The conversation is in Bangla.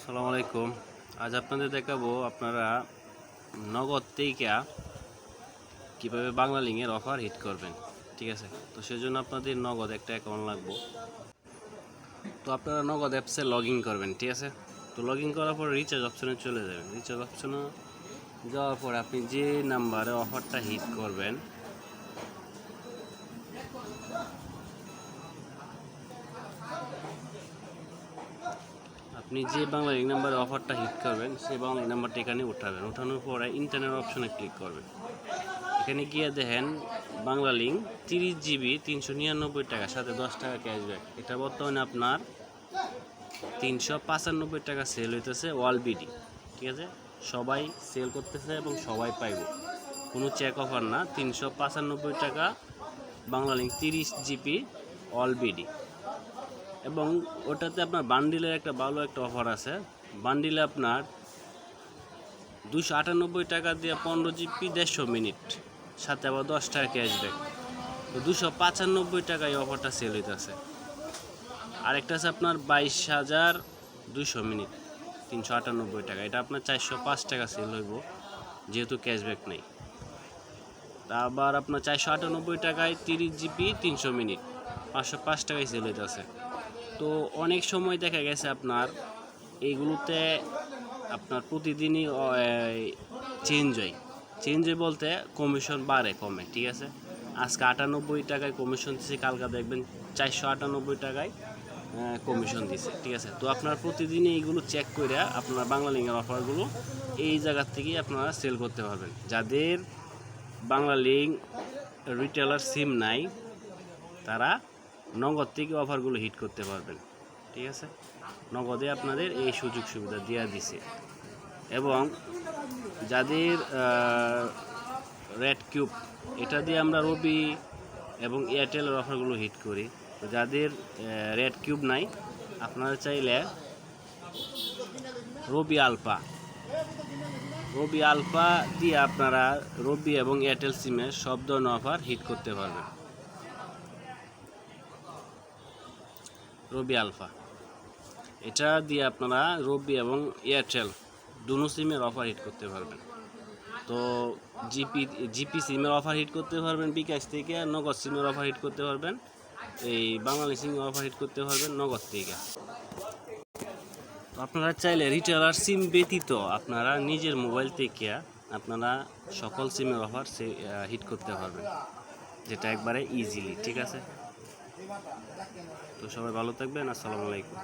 আসসালামু আলাইকুম। আজ আপনাদের দেখাবো আপনারা নগদ থেকে কীভাবে বাংলালিংকের অফার হিট করবেন। ঠিক আছে, তো সেজন্য আপনাদের নগদ একটা অ্যাকাউন্ট লাগবে। তো আপনারা নগদ অ্যাপসে লগ ইন করবেন। ঠিক আছে, তো লগ ইন করার পর রিচার্জ অপশনে চলে যাবেন। রিচার্জ অপশনে যাওয়ার পর আপনি যে নাম্বারে অফারটা হিট করবেন আপনি যে বাংলালিংক নাম্বারে অফারটা হিট করবেন সেই বাংলালিংক নাম্বারটা এখানে উঠাবেন। উঠানোর পরে ইন্টারনেট অপশনে ক্লিক করবেন। এখানে গিয়ে দেখেন বাংলালিংক 30 GB 399 টাকা, সাথে 10 টাকা ক্যাশব্যাক। এটা বর্তমানে আপনার 395 টাকা সেল হইতেছে অল বিডি। ঠিক আছে, সবাই সেল করতেছে এবং সবাই পাইব, কোনো চেক অফার না। 395 টাকা বাংলালিংক 30 GB অল বিডি। এবং ওটাতে আপনার বান্ডিলের একটা ভালো একটা অফার আছে। বান্ডিলে আপনার 298 টাকা দিয়ে 15 GB 150 মিনিট, সাথে আবার 10 টাকা ক্যাশব্যাক। তো 295 টাকা এই অফারটা সেল হইতেছে। আরেকটা আছে আপনার 22,200 মিনিট 398 টাকা। এটা আপনার 405 টাকা সেল হইব, যেহেতু ক্যাশব্যাক নেই। আবার আপনার 498 টাকায় 30 GB 300 মিনিট 505 টাকায় সেল হইতেছে। তো অনেক সময় দেখা গেছে আপনার এইগুলোতে আপনার প্রতিদিনই চেঞ্জ হয় বলতে কমিশন বাড়ে কমে। ঠিক আছে, আজকে 98 টাকায় কমিশন দিচ্ছে, কালকে দেখবেন 498 টাকায় কমিশন দিচ্ছে। ঠিক আছে, তো আপনার প্রতিদিনই এইগুলো চেক করে আপনার বাংলালিংকের অফারগুলো এই জায়গার থেকেই আপনারা সেল করতে পারবেন। যাদের বাংলালিংক রিটেলার সিম নাই তারা নগদ থেকে অফারগুলো হিট করতে পারবেন। ঠিক আছে, নগদে আপনাদের এই সুযোগ সুবিধা দেওয়া দিছে। এবং যাদের রেড কিউব, এটা দিয়ে আমরা রবি এবং এয়ারটেলের অফারগুলো হিট করি। তো যাদের রেড কিউব নাই আপনারা চাইলে রবি আলফা দিয়ে আপনারা রবি এবং এয়ারটেল সিমের সব ধরনের অফার হিট করতে পারবেন। রবি আলফা এটা দিয়ে আপনারা রবি এবং এয়ারটেল দুনো সিমের অফার হিট করতে পারবেন। তো জিপি সিমের অফার হিট করতে পারবেন বিকাশ থেকে, নগদ সিমের অফার হিট করতে পারবেন, এই বাংলালিংক সিমের অফার হিট করতে পারবেন নগদ থেকে। তো আপনারা চাইলে রিটেলার সিম ব্যতীত আপনারা নিজের মোবাইল থেকে আপনারা সকল সিমের অফার হিট করতে পারবেন, যেটা একবারে ইজিলি। ঠিক আছে, তো সবাই ভালো থাকবেন। আসসালামু আলাইকুম।